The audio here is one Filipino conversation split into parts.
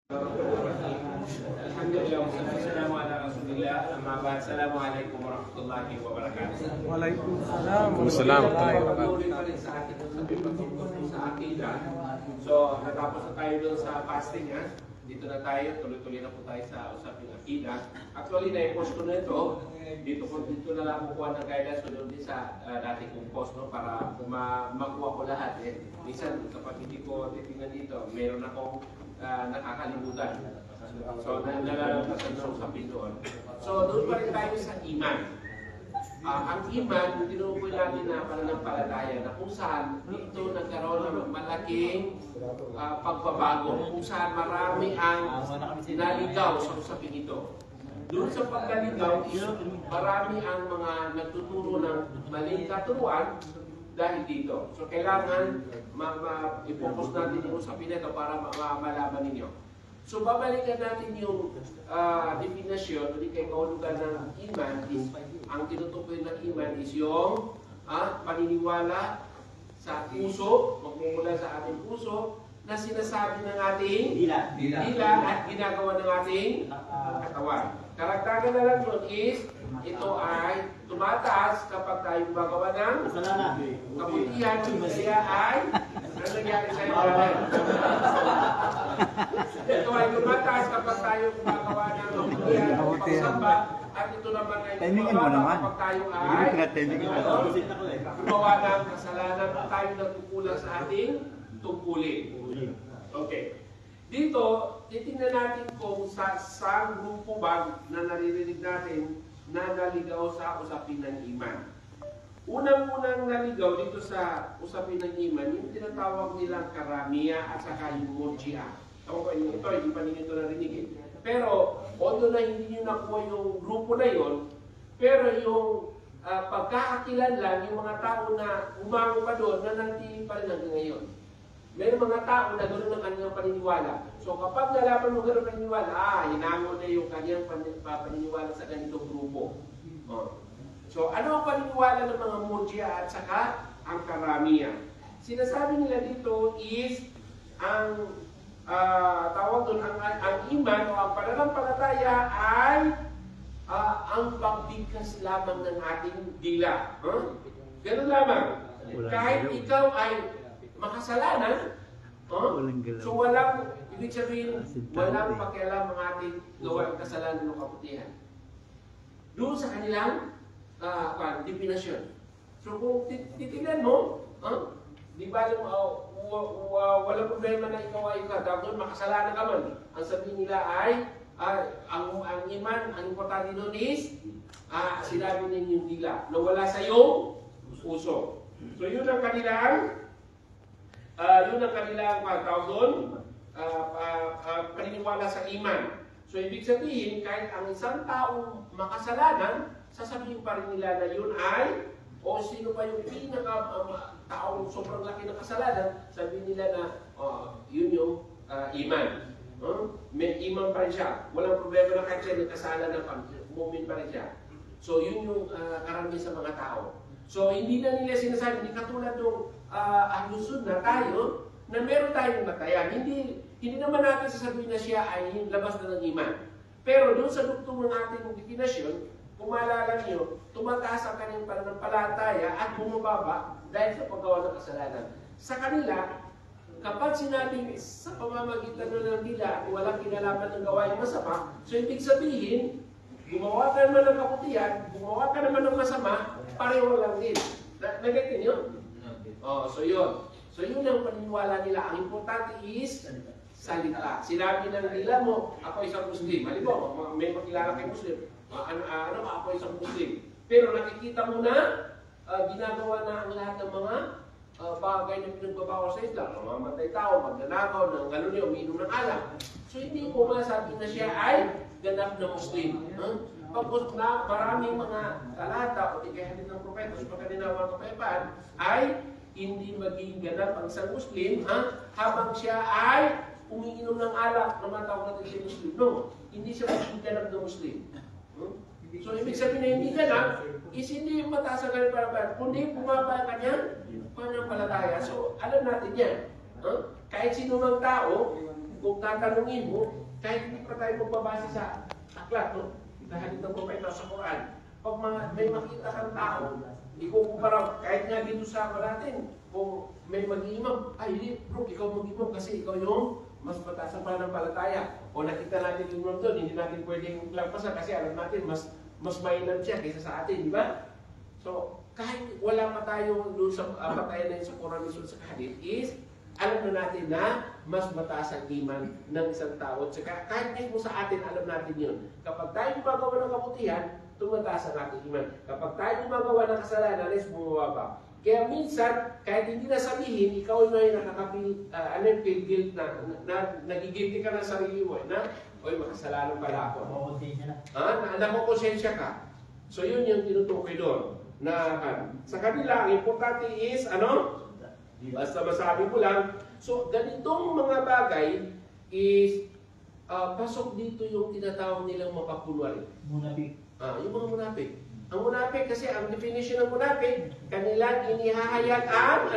Assalamualaikum warahmatullahi wabarakatuh. Waalaikumsalam. Patuloy pa rin sa ating usapin patungkol sa akida. So, natapos na tayo doon sa fasting, ha? Dito na tayo, tuloy-tuloy na po tayo sa usapin akida. Actually, na-post ko na ito. Dito na lang kukuha ng guidance ko doon din sa dati kong post, no? Para makuha ko lahat. Minsan, kapag hindi ko titingnan dito, meron akong nakakalimutan. So, nalalampasan na usapin doon. So, doon pa rin tayo sa iman. Ang iman, tinukoy natin na pananampalataya na kung saan dito nagkaroon ng malaking pagbabago, kung saan marami ang naligaw sa usapin ito. Doon sa pagkaligaw, marami ang mga nagtuturo ng maling katuruan dahil dito. So, kailangan i-focus natin yung usapin ito para malaman ninyo. So, babalikan natin yung definasyon o di kay kahulugan ng iman. Ang tinutukoy ng iman is yung paniniwala sa puso, magmumula sa ating puso, na sinasabi ng ating dila at ginagawa ng ating katawan. Karagdagan na lang yun is, ito ay tumataas kapag tayo gumagawa ng kabutihan, kaya ay ano nangyari sa iyo? Ito ay tumataas kapag tayo gumagawa ng kabutihan, pagsamba, at ito naman ay tumababa kapag tayo ay gumawa ng kasalanan at tayo nagkukulang sa ating tungkulin. Okay. Dito, titingnan natin kung sa grupo ba na naririnig natin na naligaw sa usapin ng iman. Unang-unang naligaw dito sa usapin ng iman, yung tinatawag nilang karamiya at saka yung murji'a. Ito, hindi pa ninyo ito narinig. Pero, although na hindi nyo nakuha yung grupo na yon, pero yung pagkakakilan lang, yung mga tao na umango pa doon, na nanti pa rin hanggang ngayon. May mga tao na ganoon ang kanilang paniniwala. So kapag nalaman mo ganoon paniniwala, hinango na yung kanyang paniniwala sa ganitong grupo. So ano ang paniniwala ng mga murji'a at saka ang karamiya? Sinasabi nila dito is ang tawag doon ang iman o ang pananampalataya ay ang pagbigkas lamang ng ating dila. Ganun lamang. Kahit ikaw ay makasalanan, so walang, ibig sabihin, walang pakialam ang ating gawa ng kasalanan ng kabutihan. Doon sa kanilang definasyon. So kung titignan mo, di ba walang problema na ikaw ay doon makasalanan ka man. Ang sabihin nila ay, ang iman, ang importante doon is, sinabi ninyong dila, na wala sa iyong puso. So yun ang kanilang tawag doon, paniniwala sa iman. So, ibig sabihin, kahit ang isang taong makasalanan, sasabihin pa rin nila na yun ay, o sino pa yung taong sobrang laki ng kasalanan, sabihin nila na, yun yung iman. May iman pa rin siya. Walang problema na kahit siya nagkasalanan pa, mumin pa rin siya. So, yun yung karamihan sa mga tao. So, hindi na nila sinasabi, hindi katulad ng alusod na tayo, na meron tayong batayan. Hindi naman natin sasabihin na siya ay labas na ng iman. Pero doon sa dugtong ng ating definasyon, kung maalala niyo, tumataas ang kanyang pananampalataya at bumababa dahil sa paggawa ng kasalanan. Sa kanila, kapag sinabing sa pamamagitan ng nila at walang kinalaman ng gawain masama, so ibig sabihin, gumawa ka naman ng kabutihan, gumawa ka naman ng masama, pareho lang din. Nag-get yun? So yun. So yun ang paniniwala nila. Ang importante is salita. Sinabi ng nila mo, ako isang Muslim. Halimbawa, may makilala kay Muslim. Ako isang Muslim. Pero nakikita mo na ginagawa na ang lahat ng mga bagay na pinagbabawal sa Islam. Mamamatay tao, magnanakaw, ng gano'n yun, umiinom ng alak. So hindi mo masabi na siya ay ganap na Muslim. Pagkot na maraming mga talata o tigahanin ng propeta sa pagkaninawang kapayapaan ay hindi magiging ganap ang isang Muslim habang siya ay umiinom ng alak na matawag natin siya Muslim. No, hindi siya magiging ganap na Muslim. So, ibig sabihin na hindi ganap is hindi mataas ang ganap para kundi bumaba ang kanyang pananampalataya. So, alam natin yan. Kahit sino mang tao, kung tatanungin mo, kahit hindi pa tayo magbabase sa aklat, no? Dahil ng propeta sa Quran, pag may makita kang tao, ikukumpara, kahit nga dito sa ako natin, kung may mag-iimam, ay hindi, bro, ikaw mag-imam kasi ikaw yung mas mataas ang pananampalataya. O nakita natin yung imam doon, hindi natin pwedeng lagpasan kasi alam natin, mas mainam siya kaysa sa atin, di ba? So, kahit wala pa tayo doon sa patayan na yun sa Quran sa hadith is, alam na natin na mas mataas ang iman ng isang tao. At kahit ngayon sa atin, alam natin yun. Kapag tayo gumagawa ng kabutihan, tumataas ang ating iman. Kapag tayo gumagawa ng kasalanan, is bumababa. Kaya minsan, kahit hindi na sabihin, ikaw ay feel guilt na nagigilty ka ng sarili mo, na, oy, makasalanan pala ako. Nakukonsensya ka. So yun yung tinutukoy doon. Sa kanila, ang importante is, basta masabi ko lang, so ganitong mga bagay is pasok dito yung tinatawag nilang mapakunwari. Munafik. Yung mga munafik. Ang munafik kasi ang definition ng munafik, kanilang inihahayag ang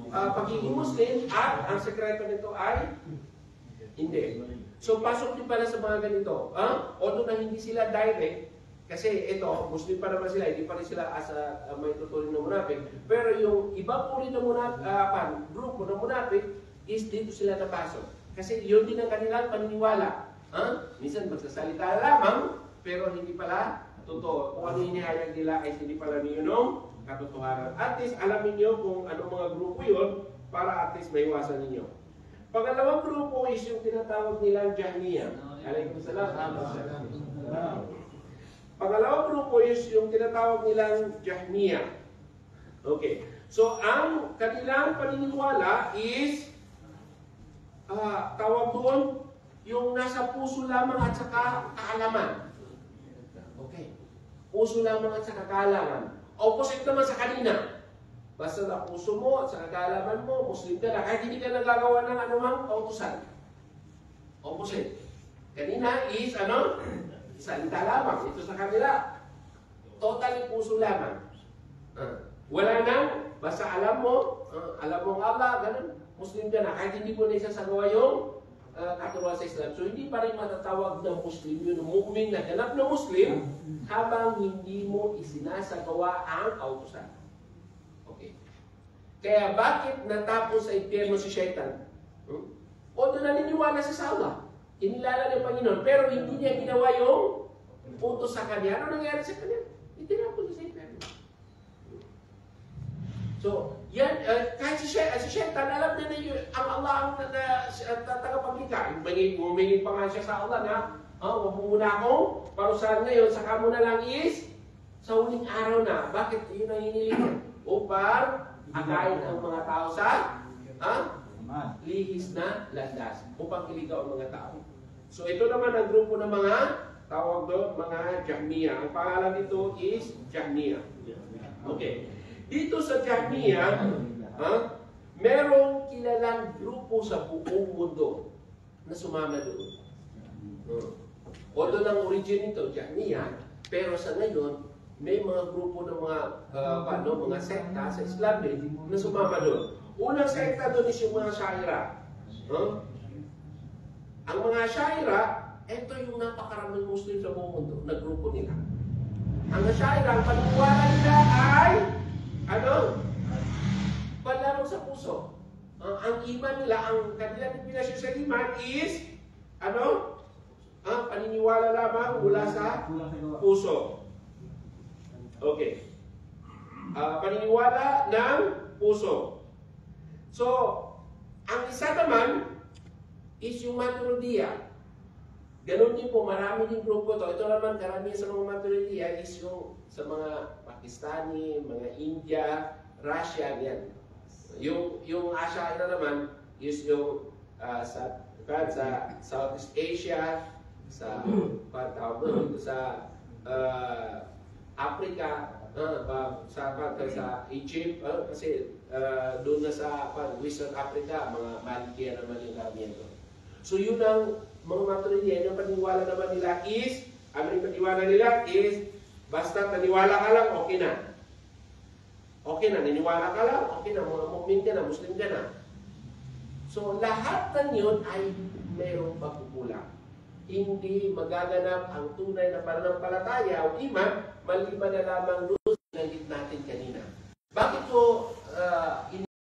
pagiging Muslim at ang sekreto nito ay hindi. So pasok din pala sa mga ganito. Although na hindi sila direct, kasi ito, Muslim pa naman sila, hindi pa rin sila as may tuturing na munafik. Pero yung ibang uri ng grupo ng munafik is dito sila napasok. Kasi yun din ang kanilang paniniwala. Minsan magsasalita lamang, pero hindi pala totoo. Kung ano inihayag nila ay hindi pala niyo katotohanan. At least alamin nyo kung anong mga grupo yun para at least maiwasan ninyo. Pangalawang grupo is yung tinatawag nilang Jahmiya. Alaykum salam. Pangalawang grupo is yung tinatawag nilang Jahmiya. Okay. So, ang kanilang paniniwala is, tawag doon, yung nasa puso lamang at saka kaalaman. Okay. Puso lamang at saka kaalaman. Opposite naman sa kanina. Basta na puso mo at saka kaalaman mo, Muslim ka na. Kahit hindi ka nagagawa ng anumang kautusan. Opposite. Kanina is, salita lamang. Ito sa kanila, totally puso lamang. Wala nang, basta alam mo ang Allah, ganun, Muslim ka na. Kahit hindi mo na isasagawa yung katuruan sa Islam. So hindi pa rin matatawag na Muslim yun, mu'min na ganap na Muslim, habang hindi mo isinasagawa ang kautusan. Okay. Kaya bakit natapos sa impyerno si Shaitan? Although naniniwala siya sa Allah, kinilala ng Panginoon, pero hindi niya ginawa yung utos sa kanya. Ano nangyari sa kanya? Itinapos sa impyerno. So, yan, kahit si Shaitan, alam na yun, ang Allah ang tagapaglikha. Humingi pa nga siya sa Allah na, huwag mo muna akong parusahan ngayon, saka mo na lang is, sa huling araw na. Bakit? Yun ang hiniling upang akain ang mga tao sa lihis na landas upang iligaw ang mga tao. So ito naman ang grupo ng mga tawag doon, mga Jahmiya. Ang pangalan nito is Jahmiya. Okay. Dito sa Jahmiya, merong kilalang grupo sa buong mundo na sumama doon. Although ng origin nito, Jahmiya, pero sa ngayon, may mga grupo ng mga sekta sa Islam din na sumama doon. Unang sekta doon is yung mga Syaira. Ang mga Syaira, ito yung napakaraming Muslim sa buong mundo na grupo nila. Ang Syaira, ang paniniwala nila ay, panlamang sa puso. Ang iman nila, ang kanilang definasyon sa iman is, paniniwala lamang mula sa puso. Okay. Paniniwala ng puso. So, ang isa naman is yung Maturidiyya. Ganun din po, marami din grupo to. Ito naman, karamihan sa mga Maturidiyya is yung sa mga Pakistani, mga India, Russia, yan. Yung Ash'ari naman is yung sa Southeast Asia, sa Africa, sa Egypt, kasi doon na sa Western Africa, mga Malikiya naman yung karamihan doon. So yun ang mga Maturidiyya, yung paniniwala naman nila is, basta naniwala ka lang, okay na. Okay na, niniwala ka lang, okay na, mga mu'min ka na, Muslim ka na. So lahat ng yun ay mayroong pagkukulang. Hindi magaganap ang tunay na pananampalataya o iman maliban na lamang doon sinanggit natin kanina. Bakit ko